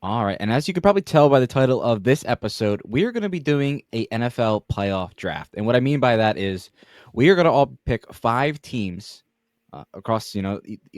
All right. And as you could probably tell by the title of this episode, we are going to be doing a NFL playoff draft. And what I mean by that is we are going to all pick 5 teams across,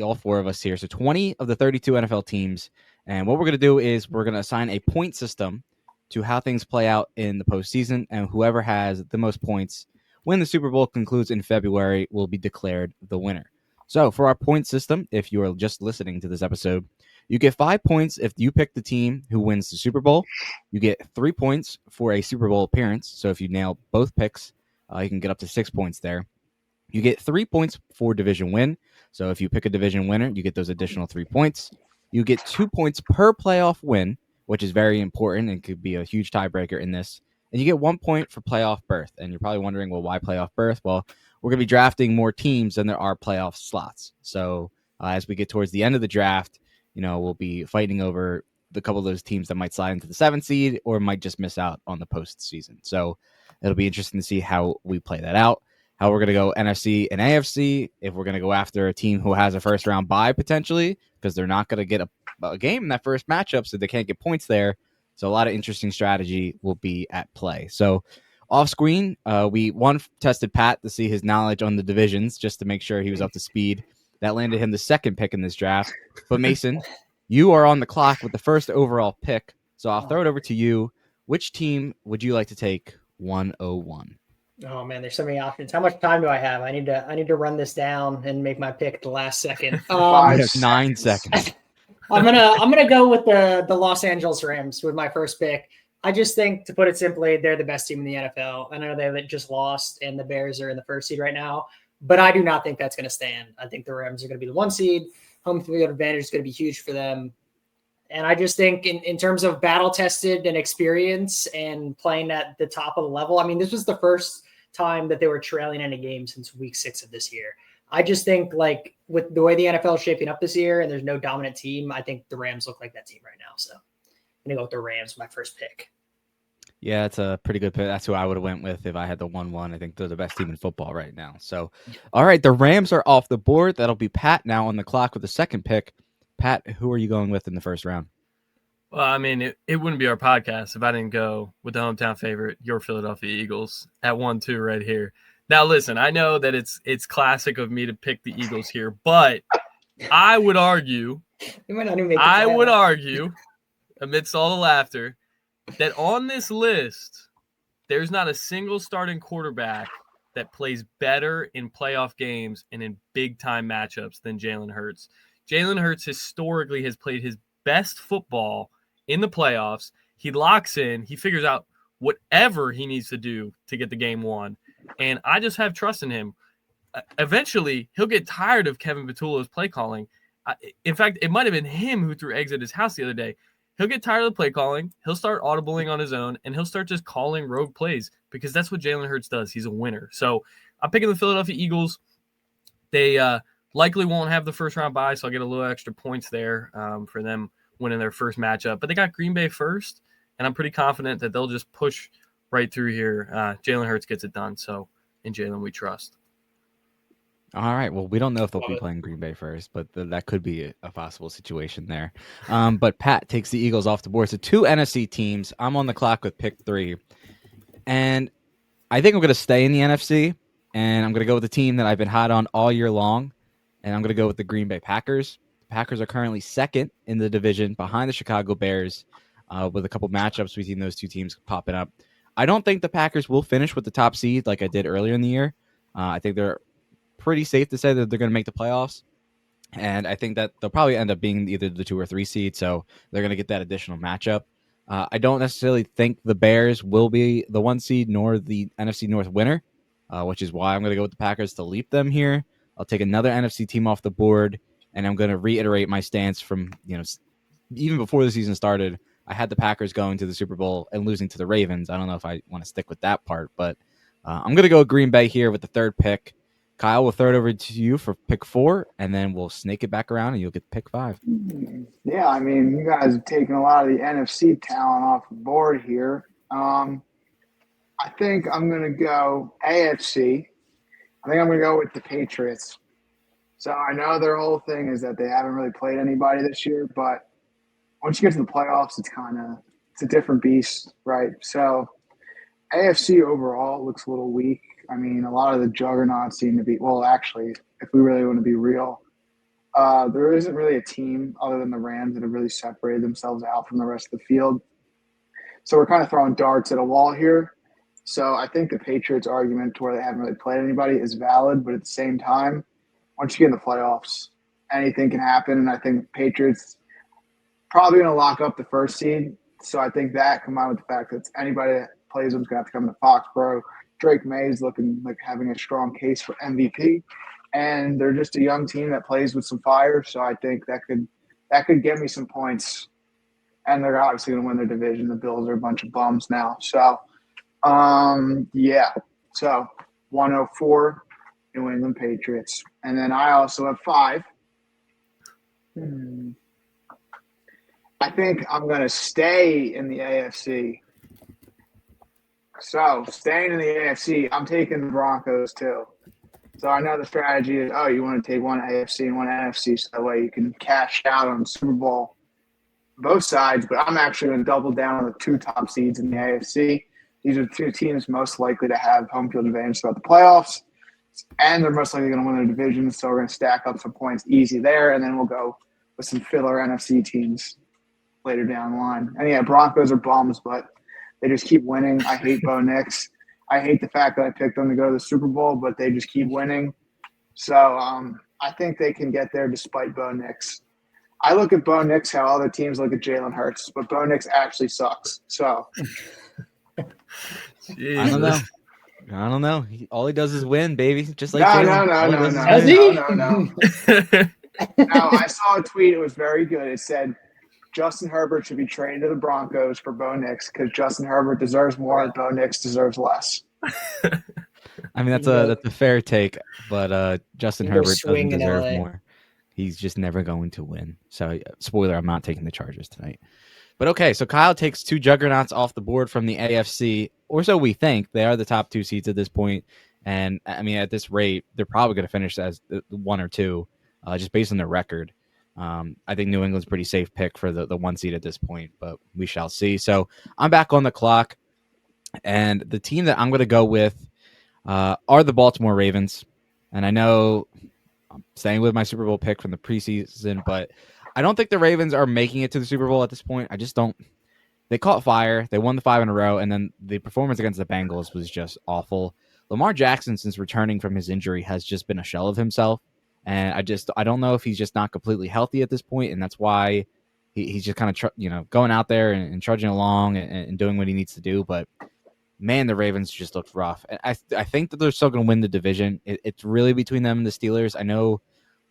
all 4 of us here. So 20 of the 32 NFL teams. And what we're going to do is we're going to assign a point system to how things play out in the postseason. And whoever has the most points when the Super Bowl concludes in February will be declared the winner. So for our point system, if you are just listening to this episode, you get 5 points if you pick the team who wins the Super Bowl. You get 3 points for a Super Bowl appearance. So if you nail both picks, you can get up to 6 points there. You get 3 points for division win. So if you pick a division winner, you get those additional 3 points. You get 2 points per playoff win, which is very important and could be a huge tiebreaker in this. And you get 1 point for playoff berth. And you're probably wondering, well, why playoff berth? Well, we're going to be drafting more teams than there are playoff slots. So as we get towards the end of the draft, we'll be fighting over the couple of those teams that might slide into the 7th seed or might just miss out on the postseason. So it'll be interesting to see how we play that out, how we're going to go NFC and AFC, if we're going to go after a team who has a first round bye potentially, because they're not going to get a game in that first matchup, so they can't get points there. So a lot of interesting strategy will be at play. So off screen, we tested Pat to see his knowledge on the divisions just to make sure he was up to speed. That landed him the second pick in this draft. But Mason, you are on the clock with the first overall pick. So I'll throw it over to you. Which team would you like to take 101? Oh man, there's so many options. How much time do I have? I need to run this down and make my pick at the last second. You have 9 seconds. I'm gonna go with the Los Angeles Rams with my first pick. I just think, to put it simply, they're the best team in the NFL. I know they just lost, and the Bears are in the 1st seed right now, but I do not think that's going to stand. I think the Rams are going to be the 1 seed. Home field advantage is going to be huge for them. And I just think in terms of battle tested and experience and playing at the top of the level, I mean, this was the first time that they were trailing in a game since week 6 of this year. I just think, like, with the way the NFL is shaping up this year and there's no dominant team, I think the Rams look like that team right now. So I'm going to go with the Rams, my first pick. Yeah, it's a pretty good pick. That's who I would have went with if I had the 1-1. I think they're the best team in football right now. So, all right, the Rams are off the board. That'll be Pat now on the clock with the second pick. Pat, who are you going with in the first round? Well, I mean, it wouldn't be our podcast if I didn't go with the hometown favorite, your Philadelphia Eagles, at 1-2 right here. Now, listen, I know that it's classic of me to pick the Eagles here, but I would argue, amidst all the laughter, that on this list, there's not a single starting quarterback that plays better in playoff games and in big-time matchups than Jalen Hurts. Jalen Hurts historically has played his best football in the playoffs. He locks in. He figures out whatever he needs to do to get the game won. And I just have trust in him. Eventually, he'll get tired of Kevin Patullo's play calling. In fact, it might have been him who threw eggs at his house the other day. He'll get tired of the play calling. He'll start audibling on his own, and he'll start just calling rogue plays because that's what Jalen Hurts does. He's a winner. So I'm picking the Philadelphia Eagles. They likely won't have the first-round bye, so I'll get a little extra points there for them winning their first matchup. But they got Green Bay first, and I'm pretty confident that they'll just push right through here. Jalen Hurts gets it done, so in Jalen we trust. All right. Well, we don't know if they'll be playing Green Bay first, but that could be a possible situation there. But Pat takes the Eagles off the board. So 2 NFC teams. I'm on the clock with pick 3. And I think I'm going to stay in the NFC, and I'm going to go with the team that I've been hot on all year long, and I'm going to go with the Green Bay Packers. The Packers are currently second in the division behind the Chicago Bears with a couple matchups between those 2 teams popping up. I don't think the Packers will finish with the top seed like I did earlier in the year. I think they're pretty safe to say that they're going to make the playoffs. And I think that they'll probably end up being either the 2 or 3 seed, so they're going to get that additional matchup. I don't necessarily think the Bears will be the 1 seed nor the NFC North winner, which is why I'm going to go with the Packers to leap them here. I'll take another NFC team off the board, and I'm going to reiterate my stance from, even before the season started. I had the Packers going to the Super Bowl and losing to the Ravens. I don't know if I want to stick with that part, but I'm going to go Green Bay here with the 3rd pick. Kyle, we'll throw it over to you for pick 4, and then we'll snake it back around, and you'll get pick 5. Yeah, I mean, you guys have taken a lot of the NFC talent off the board here. I think I'm going to go AFC. I think I'm going to go with the Patriots. So I know their whole thing is that they haven't really played anybody this year, but once you get to the playoffs, it's a different beast, right? So AFC overall looks a little weak. I mean, a lot of the juggernauts seem to be, well, actually, if we really want to be real, there isn't really a team other than the Rams that have really separated themselves out from the rest of the field. So we're kind of throwing darts at a wall here. So I think the Patriots' argument to where they haven't really played anybody is valid, but at the same time, once you get in the playoffs, anything can happen. And I think Patriots probably going to lock up the first seed. So I think that combined with the fact that anybody that plays them is going to have to come to Foxborough. Drake May is looking like having a strong case for MVP. And they're just a young team that plays with some fire. So I think that could get me some points. And they're obviously going to win their division. The Bills are a bunch of bums now. So, yeah. So 104, New England Patriots. And then I also have 5. I think I'm going to stay in the AFC. So, staying in the AFC, I'm taking the Broncos too. So, I know the strategy is, you want to take one AFC and one NFC so that way you can cash out on the Super Bowl, both sides. But I'm actually going to double down on the 2 top seeds in the AFC. These are the 2 teams most likely to have home field advantage throughout the playoffs. And they're most likely going to win their division. So, we're going to stack up some points easy there. And then we'll go with some filler NFC teams later down the line. And yeah, Broncos are bums, but they just keep winning. I hate Bo Nix. I hate the fact that I picked them to go to the Super Bowl, but they just keep winning. So I think they can get there despite Bo Nix. I look at Bo Nix how other teams look at Jalen Hurts, but Bo Nix actually sucks. So I don't know. I don't know. All he does is win, baby. Just like no. No, I saw a tweet. It was very good. It said Justin Herbert should be traded to the Broncos for Bo Nix because Justin Herbert deserves more and Bo Nix deserves less. I mean, that's a fair take, but Justin Herbert doesn't deserve more. He's just never going to win. So, spoiler, I'm not taking the Chargers tonight. But okay, so Kyle takes 2 juggernauts off the board from the AFC, or so we think. They are the top 2 seeds at this point. And, I mean, at this rate, they're probably going to finish as 1 or 2, just based on their record. I think New England's a pretty safe pick for the 1 seed at this point, but we shall see. So I'm back on the clock, and the team that I'm going to go with are the Baltimore Ravens. And I know I'm staying with my Super Bowl pick from the preseason, but I don't think the Ravens are making it to the Super Bowl at this point. I just don't. They caught fire. They won the 5 in a row, and then the performance against the Bengals was just awful. Lamar Jackson, since returning from his injury, has just been a shell of himself. And I don't know if he's just not completely healthy at this point, and that's why he's just kind of going out there and trudging along and doing what he needs to do. But man, the Ravens just looked rough. And I think that they're still going to win the division. It's really between them and the Steelers. I know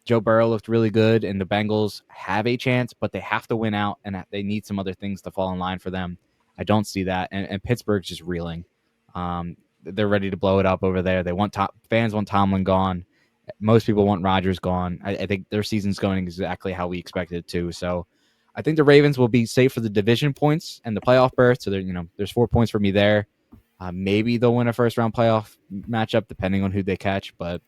Joe Burrow looked really good, and the Bengals have a chance, but they have to win out, and they need some other things to fall in line for them. I don't see that, and Pittsburgh's just reeling. They're ready to blow it up over there. Fans want Tomlin gone. Most people want Rodgers gone. I think their season's going exactly how we expected it to. So I think the Ravens will be safe for the division points and the playoff berth. So there's 4 points for me there. Maybe they'll win a first round playoff matchup depending on who they itch, but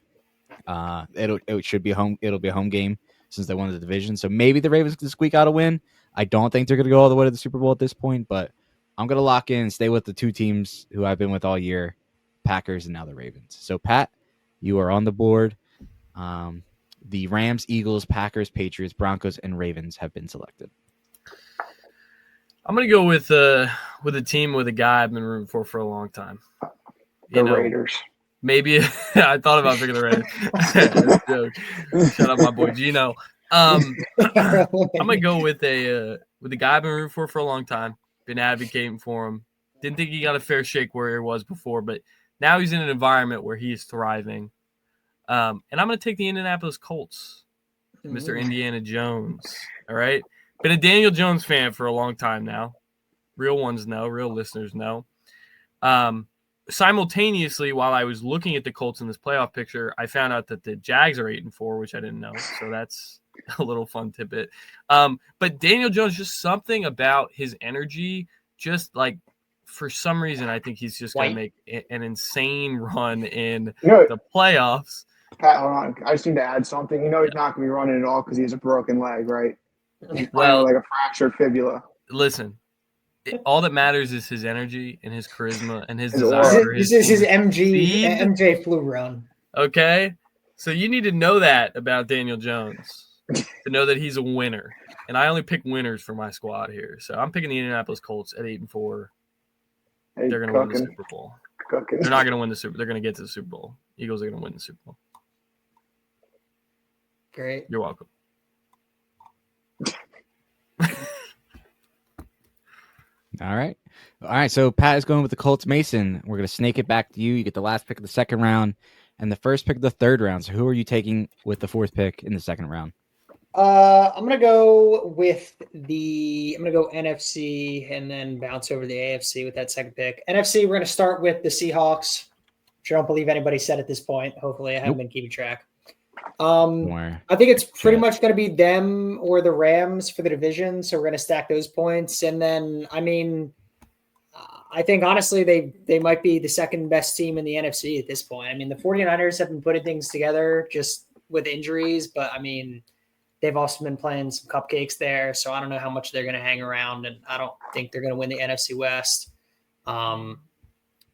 it should be home. It'll be a home game since they won the division. So maybe the Ravens can squeak out a win. I don't think they're going to go all the way to the Super Bowl at this point, but I'm going to lock in and stay with the 2 teams who I've been with all year, Packers and now the Ravens. So Pat, you are on the board. The Rams, Eagles, Packers, Patriots, Broncos, and Ravens have been selected. I'm gonna go with a team with a guy I've been rooting for a long time. The Raiders. Maybe I thought about picking the Raiders. Shut up, my boy Gino. I'm gonna go with a guy I've been rooting for a long time. Been advocating for him. Didn't think he got a fair shake where he was before, but now he's in an environment where he is thriving. And I'm going to take the Indianapolis Colts, Mr. Indiana Jones. All right. Been a Daniel Jones fan for a long time now. Real ones know, real listeners know. Simultaneously, while I was looking at the Colts in this playoff picture, I found out that the Jags are 8-4, which I didn't know. So that's a little fun tidbit. But Daniel Jones, just something about his energy, just like for some reason, I think he's just going to make an insane run in the playoffs. Pat, hold on. I just need to add something. He's not going to be running at all because he has a broken leg, right? He's playing Well, with like a fractured fibula. listen, all that matters is his energy and his charisma and his His desire aura. for his This is his team to succeed. MJ flu run. Okay, so you need to know that about Daniel Jones to know that he's a winner. And I only pick winners for my squad here. So I'm picking the Indianapolis Colts at 8-4. Hey, They're going to win the Super Bowl. Cooking. They're not going to win the Super. They're going to get to the Super Bowl. Eagles are going to win the Super Bowl. Great. You're welcome. All right. So Pat is going with the Colts. Mason, we're going to snake it back to you. You get the last pick of the second round and the first pick of the third round. So who are you taking with the fourth pick in the second round? I'm gonna go NFC and then bounce over to the AFC with that second pick. NFC, we're gonna start with the Seahawks, which I don't believe anybody said at this point. Hopefully, I haven't been keeping track. I think it's pretty much going to be them or the Rams for the division. So we're going to stack those points. And then, I mean, I think honestly, they might be the second best team in the NFC at this point. I mean, the 49ers have been putting things together just with injuries, but I mean, they've also been playing some cupcakes there. So I don't know how much they're going to hang around, and I don't think they're going to win the NFC West. So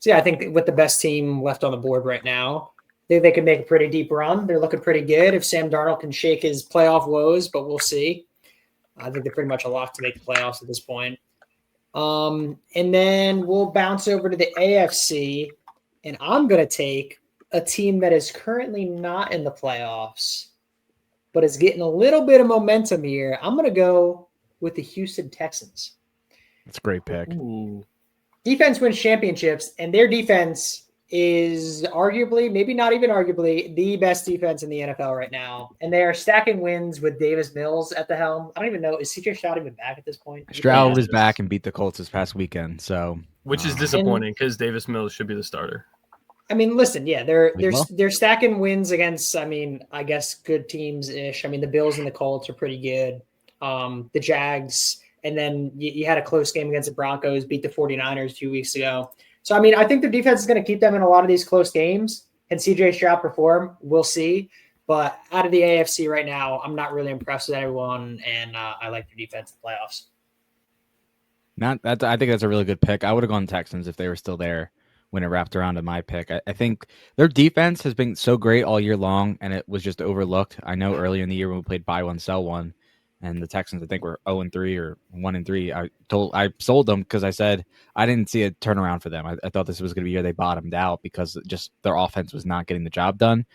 yeah, I think with the best team left on the board right now, they can make a pretty deep run. They're looking pretty good if Sam Darnold can shake his playoff woes, but we'll see. I think they're pretty much a lock to make the playoffs at this point. And then we'll bounce over to the AFC, and I'm going to take a team that is currently not in the playoffs, but is getting a little bit of momentum here. I'm going to go with the Houston Texans. That's a great pick. Ooh. Defense wins championships, and their defense is arguably, maybe not even arguably, the best defense in the NFL right now. And they are stacking wins with Davis Mills at the helm. I don't even know, is CJ Stroud even back at this point? Stroud is back and beat the Colts this past weekend. So, Which is disappointing because Davis Mills should be the starter. I mean, listen, yeah, they're stacking wins against, I mean, I guess good teams ish. I mean, the Bills and the Colts are pretty good. The Jags, and then you had a close game against the Broncos, beat the 49ers 2 weeks ago. So, I mean, I think their defense is going to keep them in a lot of these close games. Can CJ Stroud perform? We'll see. But out of the AFC right now, I'm not really impressed with everyone, and I like their defense in the playoffs. I think that's a really good pick. I would have gone Texans if they were still there when it wrapped around to my pick. I think their defense has been so great all year long, and it was just overlooked. I know earlier in the year when we played buy one, sell one, and the Texans, I think, were 0-3 or 1-3. I sold them because I said I didn't see a turnaround for them. I thought this was going to be a year they bottomed out because just their offense was not getting the job done.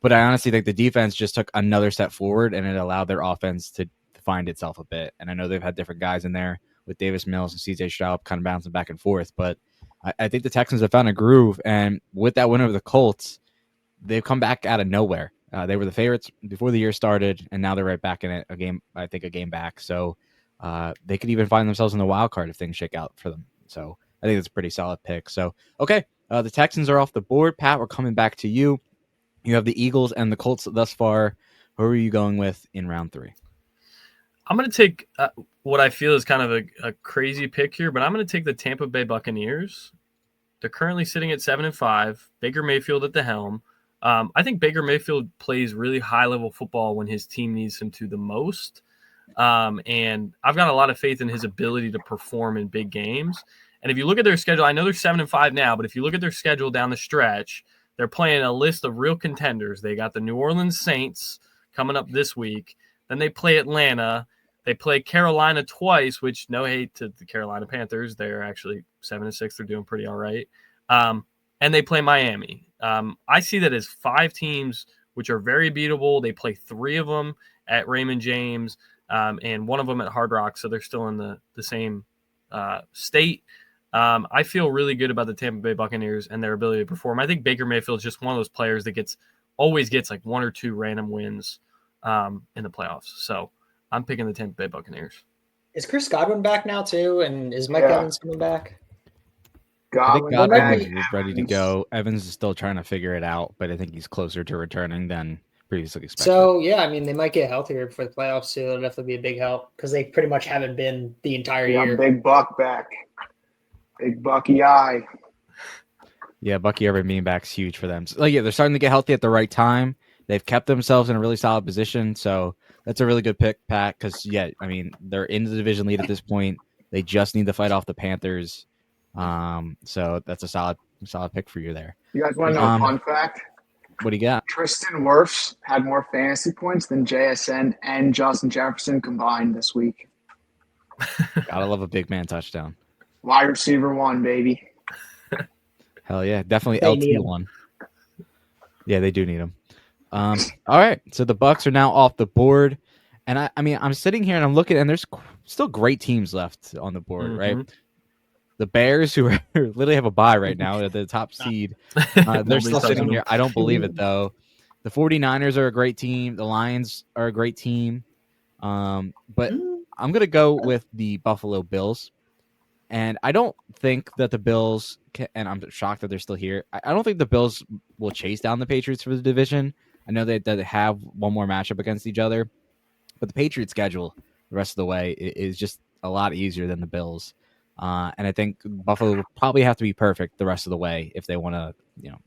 But I honestly think the defense just took another step forward, and it allowed their offense to find itself a bit. And I know they've had different guys in there with Davis Mills and CJ Stroud kind of bouncing back and forth, but I think the Texans have found a groove. And with that win over the Colts, they've come back out of nowhere. They were the favorites before the year started, and now they're right back in it. A game back. So they could even find themselves in the wild card if things shake out for them. So I think it's a pretty solid pick. So, okay, the Texans are off the board. Pat, we're coming back to you. You have the Eagles and the Colts thus far. Who are you going with in round 3? I'm going to take what I feel is kind of a crazy pick here, but I'm going to take the Tampa Bay Buccaneers. They're currently sitting at 7-5. Baker Mayfield at the helm. I think Baker Mayfield plays really high-level football when his team needs him to the most. And I've got a lot of faith in his ability to perform in big games. And if you look at their schedule, I know they're 7-5 now, but if you look at their schedule down the stretch, they're playing a list of real contenders. They got the New Orleans Saints coming up this week. Then they play Atlanta. They play Carolina twice, which no hate to the Carolina Panthers. They're actually 7-6. They're doing pretty all right. And they play Miami. I see that as 5 teams which are very beatable. They play 3 of them at Raymond James and 1 of them at Hard Rock, so they're still in the same state. I feel really good about the Tampa Bay Buccaneers and their ability to perform. I think Baker Mayfield is just one of those players that always gets like 1 or 2 random wins in the playoffs. So I'm picking the Tampa Bay Buccaneers. Is Chris Godwin back now too? And is Mike Evans coming back? I think Godwin is ready to go. Evans is still trying to figure it out, but I think he's closer to returning than previously expected. So, yeah, I mean, they might get healthier for the playoffs too. It'll definitely be a big help because they pretty much haven't been the entire year. Big Buck back. Big Bucky eye. Yeah, Bucky Irving being back's huge for them. So, they're starting to get healthy at the right time. They've kept themselves in a really solid position. So That's a really good pick, Pat, because, I mean, they're in the division lead at this point. They just need to fight off the Panthers. So that's a solid pick for you there. You guys want to know a fun fact? What do you got? Tristan Wirfs had more fantasy points than JSN and Justin Jefferson combined this week. Gotta love a big man touchdown. Wide receiver 1, baby. Hell yeah, definitely They need him. LT1. Yeah, they do need him. All right, so the Bucks are now off the board, and I mean, I'm sitting here and I'm looking, and there's still great teams left on the board, right? The Bears, who literally have a bye right now at the top seed, they're still sitting here. I don't believe it, though. The 49ers are a great team. The Lions are a great team. But I'm going to go with the Buffalo Bills. And I don't think that the Bills and I'm shocked that they're still here. I don't think the Bills will chase down the Patriots for the division. I know that they have one more matchup against each other, but the Patriots schedule the rest of the way is just a lot easier than the Bills. And I think Buffalo will probably have to be perfect the rest of the way if they want to,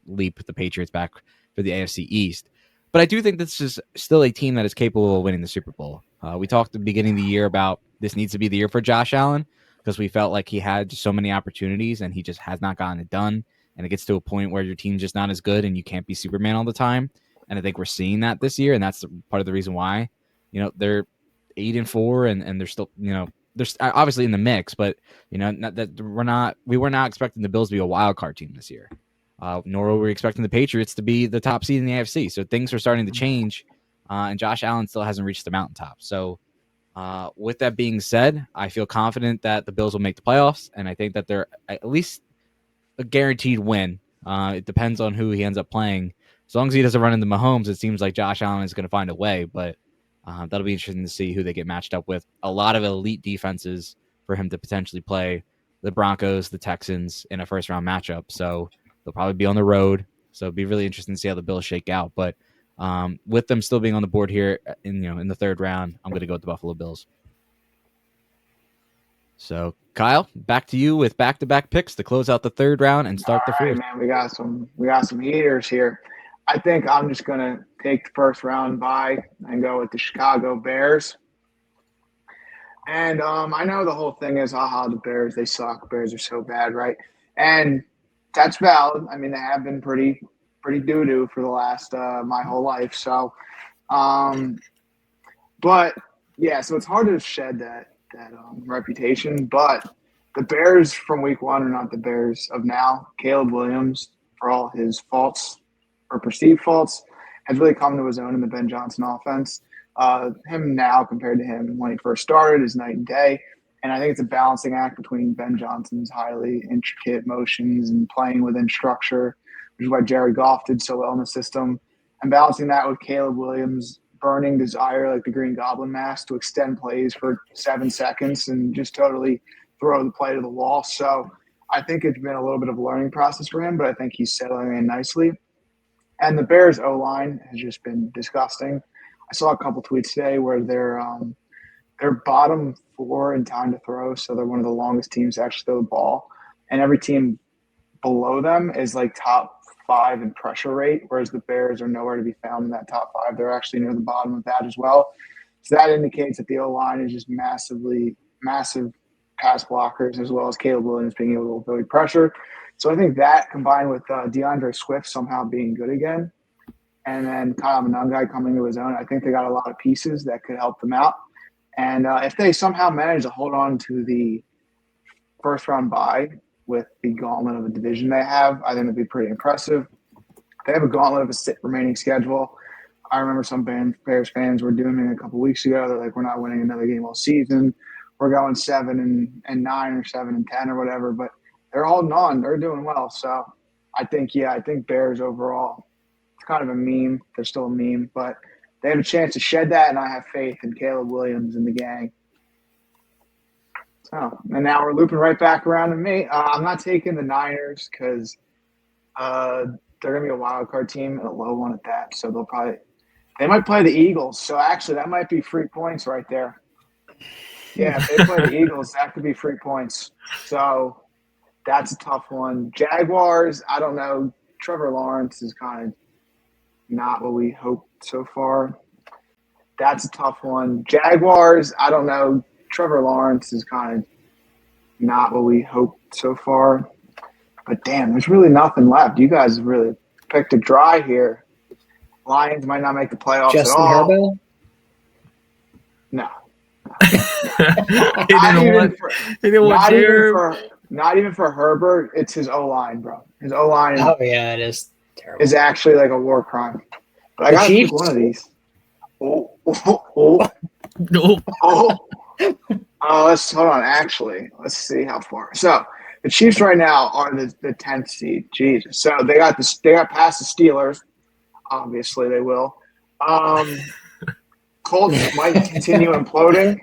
leap the Patriots back for the AFC East. But I do think this is still a team that is capable of winning the Super Bowl. We talked at the beginning of the year about this needs to be the year for Josh Allen because we felt like he had so many opportunities and he just has not gotten it done. And it gets to a point where your team's just not as good and you can't be Superman all the time. And I think we're seeing that this year, and that's part of the reason why. They're 8-4, and they're still, they're obviously in the mix, but not that we were not expecting the Bills to be a wild card team this year, nor were we expecting the Patriots to be the top seed in the AFC. So things are starting to change, and Josh Allen still hasn't reached the mountaintop. So with that being said, I feel confident that the Bills will make the playoffs, and I think that they're at least a guaranteed win. It depends on who he ends up playing. As long as he doesn't run into Mahomes, it seems like Josh Allen is going to find a way, but that'll be interesting to see who they get matched up with. A lot of elite defenses for him to potentially play the Broncos, the Texans in a first-round matchup. So they'll probably be on the road. So it'll be really interesting to see how the Bills shake out. But with them still being on the board here in the third round, I'm going to go with the Buffalo Bills. So Kyle, back to you with back-to-back picks to close out the third round and start the fourth. Man, we got some heaters here. I think I'm just gonna take the first round bye and go with the Chicago Bears. And I know the whole thing is, the Bears, they suck. Bears are so bad, right? And that's valid. I mean, they have been pretty doo-doo for the last my whole life. So, but yeah, so it's hard to shed that reputation. But the Bears from week one are not the Bears of now. Caleb Williams, for all his faults or perceived faults, has really come to his own in the Ben Johnson offense. Him now compared to him when he first started is night and day. And I think it's a balancing act between Ben Johnson's highly intricate motions and playing within structure, which is why Jared Goff did so well in the system, and balancing that with Caleb Williams' burning desire, like the Green Goblin mask, to extend plays for 7 seconds and just totally throw the play to the wall. So I think it's been a little bit of a learning process for him, but I think he's settling in nicely. And the Bears O-line has just been disgusting. I saw a couple tweets today where they're bottom 4 in time to throw, so they're one of the longest teams to actually throw the ball. And every team below them is like top 5 in pressure rate, whereas the Bears are nowhere to be found in that top 5. They're actually near the bottom of that as well. So that indicates that the O-line is just massive pass blockers, as well as Caleb Williams being able to avoid pressure. So I think that, combined with DeAndre Swift somehow being good again, and then Kyle Monangai coming to his own, I think they got a lot of pieces that could help them out. And if they somehow manage to hold on to the first-round bye with the gauntlet of a division they have, I think it'd be pretty impressive. They have a gauntlet of a remaining schedule. I remember some Bears fans were doing it a couple weeks ago. They're like, we're not winning another game all season. We're going 7-9 or 7-10 or whatever. But they're holding on. They're doing well. So I think Bears overall, it's kind of a meme. They're still a meme. But they have a chance to shed that, and I have faith in Caleb Williams and the gang. So, and now we're looping right back around to me. I'm not taking the Niners because they're going to be a wild card team and a low one at that. So they might play the Eagles. So actually, that might be free points right there. Yeah, if they play the Eagles, that could be free points. So that's a tough one. Jaguars, I don't know. Trevor Lawrence is kind of not what we hoped so far. That's a tough one. Jaguars, I don't know. Trevor Lawrence is kind of not what we hoped so far. But damn, there's really nothing left. You guys really picked a dry here. Lions might not make the playoffs Justin at all. Herbert. No. He didn't want Jared. Not even for Herbert. It's his O-line, bro. His O-line Oh yeah, it is terrible. is actually like a war crime. But I The got to pick Chiefs? one of these. Let's hold on. Actually, let's see how far. So the Chiefs right now are the 10th seed. Jesus. So they got past the Steelers. Obviously, they will. Colts might continue imploding.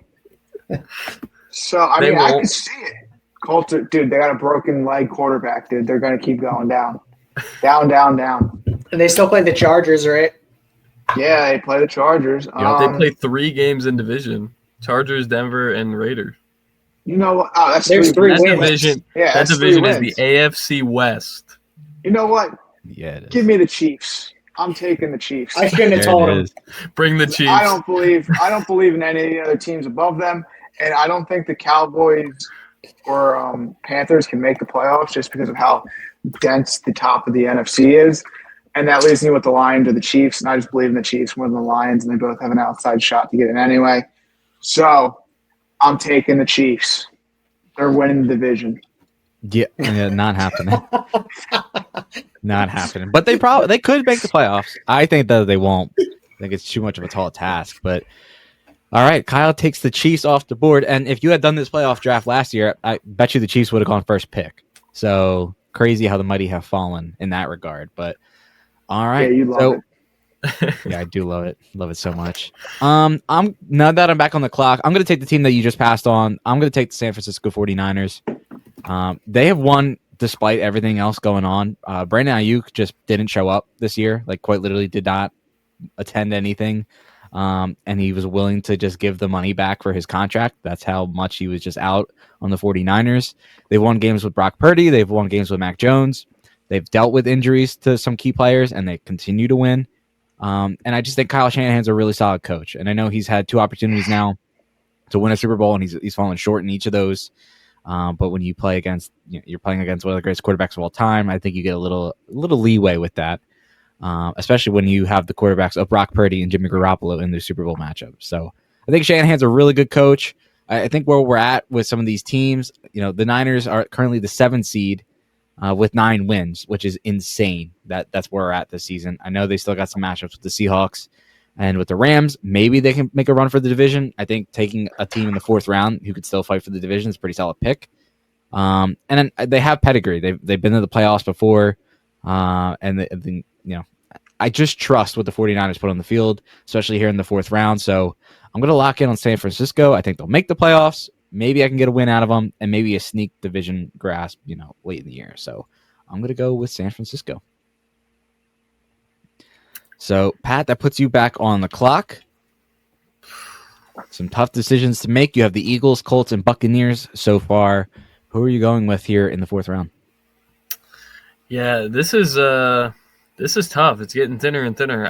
So I can see it. Colts, dude, they got a broken leg quarterback, dude. They're gonna keep going down, down. And they still play the Chargers, right? Yeah, they play the Chargers. They play 3 games in division: Chargers, Denver, and Raiders. You know what? Oh, that's There's 3 That wins. division. Yeah, That that's 3 division is wins. the AFC West. You know what? Yeah, it is. Give me the Chiefs. I'm taking the Chiefs. I shouldn't have There told it him. is. Bring the Chiefs. I don't believe in any of the other teams above them, and I don't think the Cowboys or Panthers can make the playoffs just because of how dense the top of the NFC is. And that leaves me with the Lions or the Chiefs, and I just believe in the Chiefs more than the Lions, and they both have an outside shot to get in anyway. So I'm taking the Chiefs. They're winning the division. Yeah, not happening. Not happening. But they could make the playoffs. I think that they won't. I think it's too much of a tall task. But all right, Kyle takes the Chiefs off the board. And if you had done this playoff draft last year, I bet you the Chiefs would have gone first pick. So crazy how the mighty have fallen in that regard. But all right. Yeah, you love it. Yeah, I do love it. Love it so much. I'm now that I'm back on the clock, I'm going to take the team that you just passed on. I'm going to take the San Francisco 49ers. They have won despite everything else going on. Brandon Ayuk just didn't show up this year, like quite literally did not attend anything. And he was willing to just give the money back for his contract. That's how much he was just out on the 49ers. They've won games with Brock Purdy. They've won games with Mac Jones. They've dealt with injuries to some key players, and they continue to win. And I just think Kyle Shanahan's a really solid coach. And I know he's had 2 opportunities now to win a Super Bowl, and he's fallen short in each of those. But when you play against, you're playing against one of the greatest quarterbacks of all time, I think you get a little leeway with that, especially when you have the quarterbacks of Brock Purdy and Jimmy Garoppolo in the Super Bowl matchup. So I think Shanahan's a really good coach. I think where we're at with some of these teams, the Niners are currently the 7th seed with 9 wins, which is insane. That's where we're at this season. I know they still got some matchups with the Seahawks and with the Rams. Maybe they can make a run for the division. I think taking a team in the 4th round who could still fight for the division is a pretty solid pick. And then they have pedigree. They've been to the playoffs before. And I just trust what the 49ers put on the field, especially here in the 4th round. So I'm going to lock in on San Francisco. I think they'll make the playoffs. Maybe I can get a win out of them, and maybe a sneak division grasp, late in the year. So I'm going to go with San Francisco. So, Pat, that puts you back on the clock. Some tough decisions to make. You have the Eagles, Colts, and Buccaneers so far. Who are you going with here in the 4th round? Yeah, this is tough. It's getting thinner and thinner.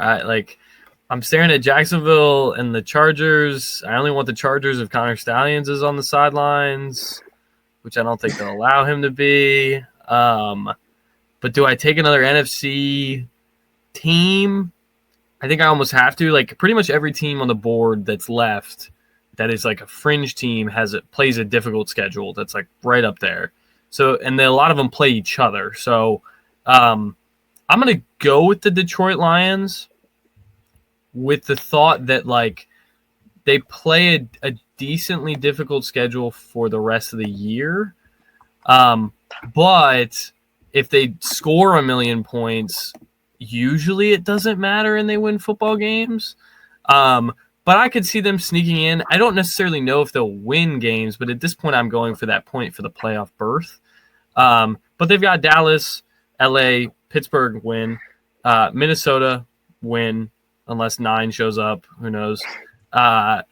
I'm staring at Jacksonville and the Chargers. I only want the Chargers if Connor Stallions is on the sidelines, which I don't think they'll allow him to be. But do I take another NFC team? I think I almost have to. Like pretty much every team on the board that's left that is like a fringe team plays a difficult schedule that's like right up there. So and then a lot of them play each other. So I'm gonna go with the Detroit Lions with the thought that like they play a decently difficult schedule for the rest of the year. But if they score 1 million points, usually it doesn't matter and they win football games. But I could see them sneaking in. I don't necessarily know if they'll win games, but at this point I'm going for that point for the playoff berth. But they've got Dallas, LA, Pittsburgh win, Minnesota win, unless 9 shows up, who knows. And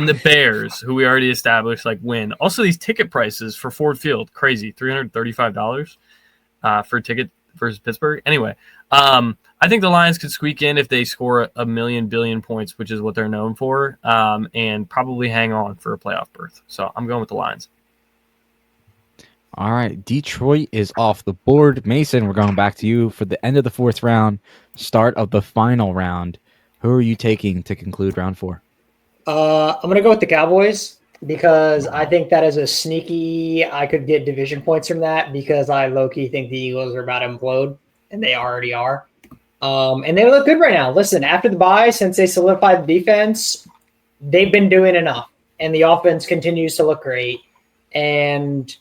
the Bears, who we already established, win. Also, these ticket prices for Ford Field, crazy, $335 for a ticket versus Pittsburgh. Anyway, I think the Lions could squeak in if they score a million billion points, which is what they're known for, and probably hang on for a playoff berth. So I'm going with the Lions. All right, Detroit is off the board. Mason, we're going back to you for the end of the fourth round, start of the final round. Who are you taking to conclude round 4? I'm going to go with the Cowboys because I think that is a sneaky. I could get division points from that because I low-key think the Eagles are about to implode, and they already are. And they look good right now. Listen, after the bye, since they solidified the defense, they've been doing enough, and the offense continues to look great. And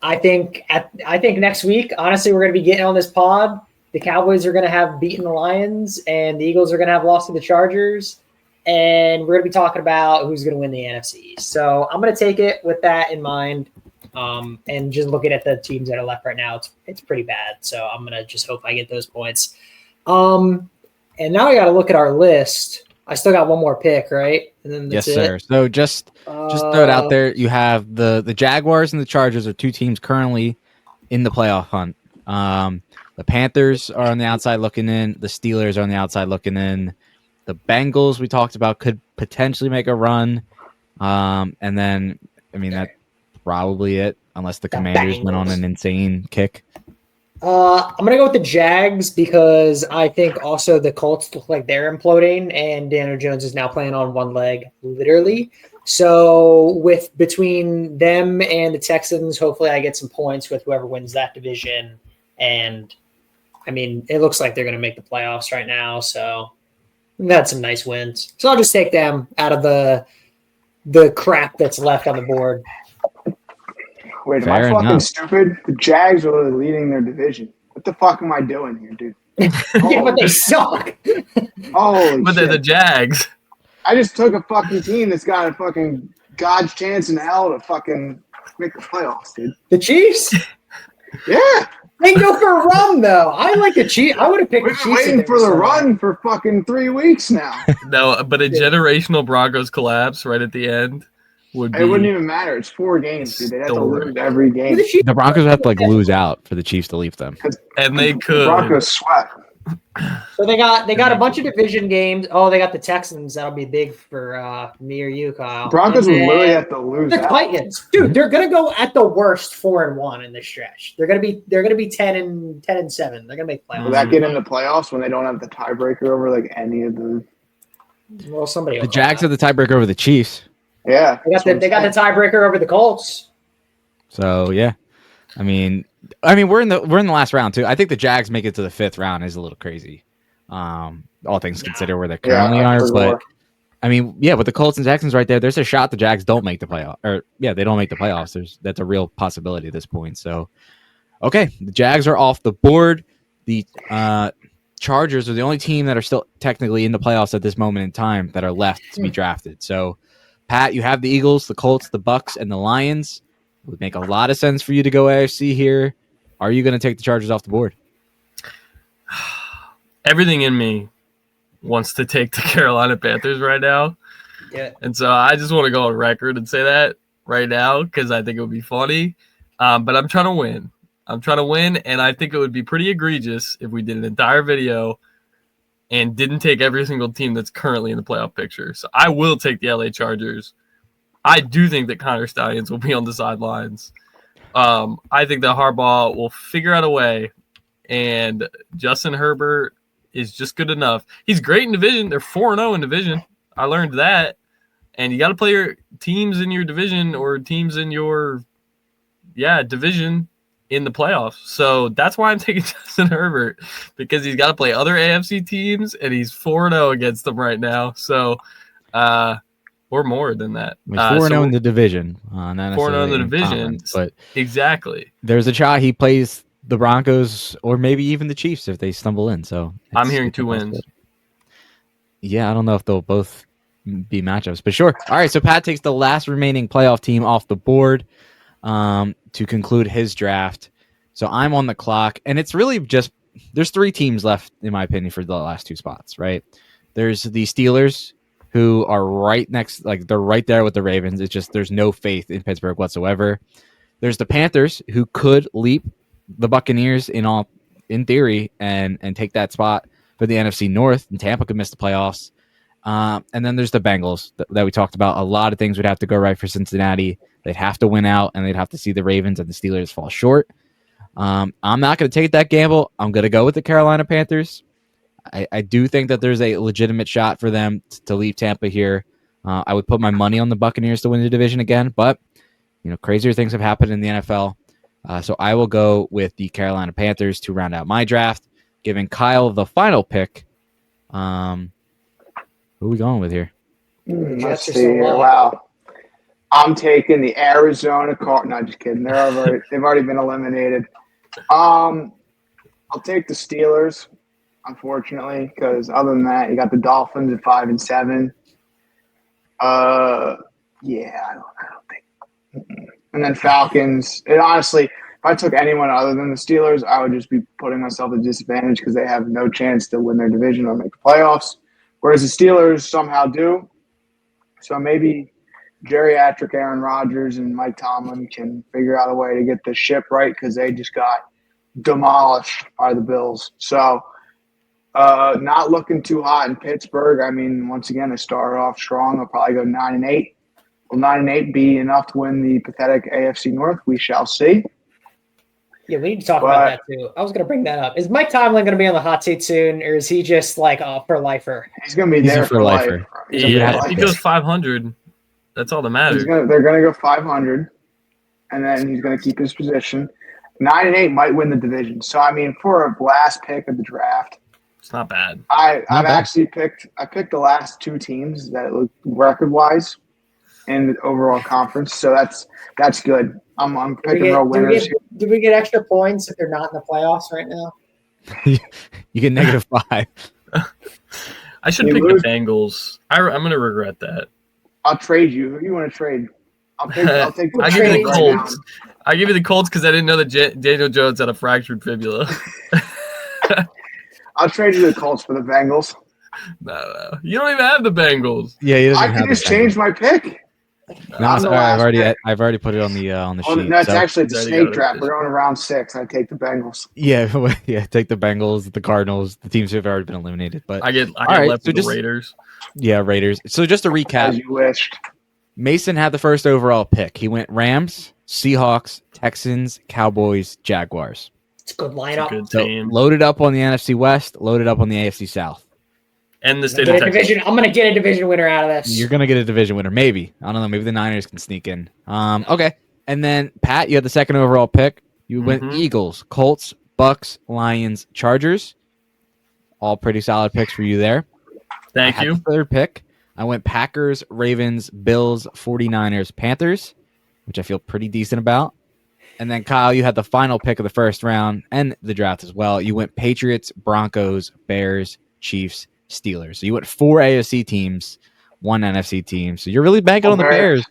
I think next week, honestly, we're going to be getting on this pod. The Cowboys are going to have beaten the Lions, and the Eagles are going to have lost to the Chargers. And we're going to be talking about who's going to win the NFC East. So I'm going to take it with that in mind. And just looking at the teams that are left right now, it's pretty bad. So I'm going to just hope I get those points. And now I got to look at our list. I still got one more pick, right? And then Yes, sir. So just throw it out there. You have the Jaguars and the Chargers are two teams currently in the playoff hunt. The Panthers are on the outside looking in. The Steelers are on the outside looking in. The Bengals we talked about could potentially make a run. And then, I mean, that's probably it, unless the Commanders went on an insane kick. I'm going to go with the Jags because I think also the Colts look like they're imploding, and Daniel Jones is now playing on one leg, literally. So between them and the Texans, hopefully I get some points with whoever wins that division. And, I mean, it looks like they're going to make the playoffs right now. So we've had some nice wins. So I'll just take them out of the crap that's left on the board. Wait, am I fucking stupid? The Jags are leading their division. What the fuck am I doing here, dude? Yeah, but they suck. Holy But shit. they're the Jags. I just took a fucking team that's got a fucking God's chance in hell to fucking make the playoffs, dude. The Chiefs? Yeah. They go for a run, though. I like the Chiefs. I would have picked We've the been Chiefs. waiting for the run for fucking 3 weeks now. No, but a generational Broncos collapse right at the end would be. It wouldn't even matter. It's 4 games, dude. They have to lose every game. The Broncos have to lose out for the Chiefs to leave them. And they could. The Broncos sweat. So they got a bunch of division games. Oh, they got the Texans. That'll be big for me or you, Kyle. Broncos will literally have to lose. The Titans, dude, they're gonna go at the worst 4-1 in this stretch. They're gonna be 10-7. They're gonna make playoffs. Will that get in the playoffs when they don't have the tiebreaker over any of the? Well, somebody. The Jags have the tiebreaker over the Chiefs. Yeah, they got the tiebreaker over the Colts. So yeah, I mean, we're in the last round too. I think the Jags make it to the 5th round is a little crazy, all things considered where they currently are. But sure. I mean, yeah, with the Colts and Texans right there, there's a shot the Jags don't make the playoff, they don't make the playoffs. That's a real possibility at this point. So, okay, the Jags are off the board. The Chargers are the only team that are still technically in the playoffs at this moment in time that are left to be drafted. So, Pat, you have the Eagles, the Colts, the Bucks, and the Lions. It would make a lot of sense for you to go AFC here. Are you going to take the Chargers off the board? Everything in me wants to take the Carolina Panthers right now. Yeah. And so I just want to go on record and say that right now because I think it would be funny. But I'm trying to win. And I think it would be pretty egregious if we did an entire video and didn't take every single team that's currently in the playoff picture. So I will take the LA Chargers. I do think that Connor Stallions will be on the sidelines. I think that Harbaugh will figure out a way, and Justin Herbert is just good enough. He's great in division. They're 4-0 in division. I learned that. And you got to play your teams in your division or teams in your division in the playoffs. So that's why I'm taking Justin Herbert, because he's got to play other AFC teams, and he's 4-0 against them right now. So, or more than that. 4-0 in the division. 4-0 in the division. But exactly. There's a shot he plays the Broncos or maybe even the Chiefs if they stumble in. So I'm hearing 2 wins. Yeah, I don't know if they'll both be matchups, but sure. All right, so Pat takes the last remaining playoff team off the board to conclude his draft. So I'm on the clock, and it's really just there's 3 teams left, in my opinion, for the last 2 spots, right? There's the Steelers, who are right next, they're right there with the Ravens. It's just there's no faith in Pittsburgh whatsoever. There's the Panthers, who could leap the Buccaneers in all in theory, and take that spot for the NFC North. And Tampa could miss the playoffs. And then there's the Bengals that we talked about. A lot of things would have to go right for Cincinnati. They'd have to win out, and they'd have to see the Ravens and the Steelers fall short. I'm not going to take that gamble. I'm going to go with the Carolina Panthers. I do think that there's a legitimate shot for them to leave Tampa here. I would put my money on the Buccaneers to win the division again, but crazier things have happened in the NFL. So I will go with the Carolina Panthers to round out my draft, giving Kyle the final pick. Who are we going with here? Let's see here. Wow. I'm taking the Arizona Cardinals. No, just kidding. They've already been eliminated. I'll take the Steelers, unfortunately, because other than that, you got the Dolphins at 5-7. I don't think. And then Falcons. And honestly, if I took anyone other than the Steelers, I would just be putting myself at a disadvantage because they have no chance to win their division or make the playoffs, whereas the Steelers somehow do. So maybe geriatric Aaron Rodgers and Mike Tomlin can figure out a way to get the ship right because they just got demolished by the Bills. So not looking too hot in Pittsburgh. I mean, once again, they started off strong. They'll probably go 9-8. Will 9-8 be enough to win the pathetic AFC North? We shall see. Yeah, we need to talk about that too. I was going to bring that up. Is Mike Tomlin going to be on the hot seat soon, or is he just like for lifer? He's going to be there for lifer. Yeah, if he goes 500, that's all that matters. They're going to go 500, and then he's going to keep his position. 9-8 might win the division. So, I mean, for a last pick of the draft, it's not bad. I've actually picked the last two teams that look record-wise in the overall conference. So that's good. I'm picking real winners here. Do we get extra points if they're not in the playoffs right now? You get -5. I should pick the Bengals. I'm going to regret that. I'll trade you. Who do you want to trade? I'll take the I'll give you the Colts. I'll give you the Colts because I didn't know that Daniel Jones had a fractured fibula. I'll trade you the Colts for the Bengals. No. You don't even have the Bengals. Yeah, I can just change my pick. No, sorry, I've already put it on the sheet. That's actually the snake draft. We're going to round 6. I take the Bengals. Yeah, take the Bengals, the Cardinals, the teams who have already been eliminated. But I get left with the Raiders. Yeah, Raiders. So just to recap, as you wished. Mason had the first overall pick. He went Rams, Seahawks, Texans, Cowboys, Jaguars. It's a good lineup. Good team. So loaded up on the NFC West, loaded up on the AFC South. And the state of Texas. I'm going to get a division winner out of this. You're going to get a division winner, maybe. I don't know. Maybe the Niners can sneak in. Okay. And then, Pat, you had the second overall pick. You went Eagles, Colts, Bucks, Lions, Chargers. All pretty solid picks for you there. Thank you. The third pick, I went Packers, Ravens, Bills, 49ers, Panthers, which I feel pretty decent about. And then, Kyle, you had the final pick of the first round and the draft as well. You went Patriots, Broncos, Bears, Chiefs, Steelers. So you went 4 AFC teams, 1 NFC team. So you're really banking on the Bears.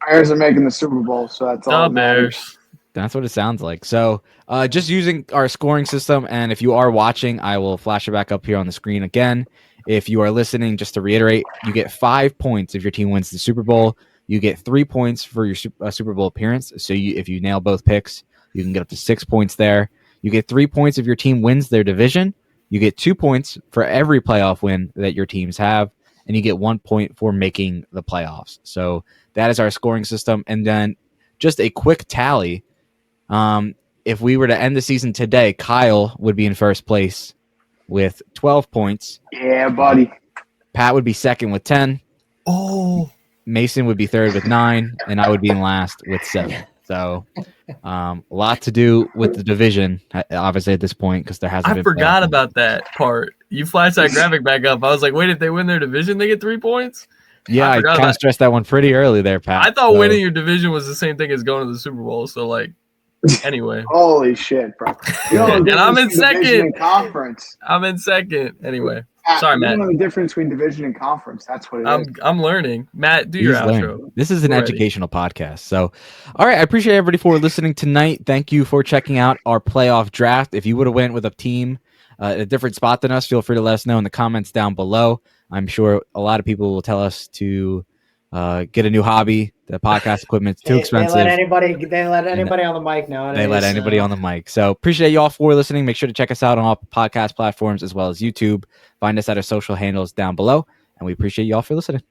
Bears are making the Super Bowl, so that's all. The Bears. That's what it sounds like. So just using our scoring system, and if you are watching, I will flash it back up here on the screen again. If you are listening, just to reiterate, you get 5 points if your team wins the Super Bowl. You get 3 points for your Super Bowl appearance. So if you nail both picks, you can get up to 6 points there. You get 3 points if your team wins their division. You get 2 points for every playoff win that your teams have, and you get 1 point for making the playoffs. So that is our scoring system. And then just a quick tally. If we were to end the season today, Kyle would be in first place with 12 points. Yeah, buddy. Pat would be second with 10. Oh. Mason would be third with 9, and I would be in last with 7. So a lot to do with the division, obviously, at this point, because there hasn't been. I forgot about that part. You flashed that graphic back up. I was like, wait, if they win their division, they get 3 points? Yeah, I kind of stressed that one pretty early there, Pat. I thought winning your division was the same thing as going to the Super Bowl. So, like, anyway. Holy shit, bro. And I'm in second. Conference. I'm in second. Anyway. Sorry, Matt. You don't know the difference between division and conference. That's what it is. I'm learning. Matt, do your outro. This is an educational podcast. So, all right, I appreciate everybody for listening tonight. Thank you for checking out our playoff draft. If you would have went with a team at a different spot than us, feel free to let us know in the comments down below. I'm sure a lot of people will tell us to get a new hobby. The podcast equipment's too They expensive. let anybody on the mic nowadays. They let anybody on the mic. So appreciate you all for listening. Make sure to check us out on all podcast platforms as well as YouTube. Find us at our social handles down below. And we appreciate you all for listening.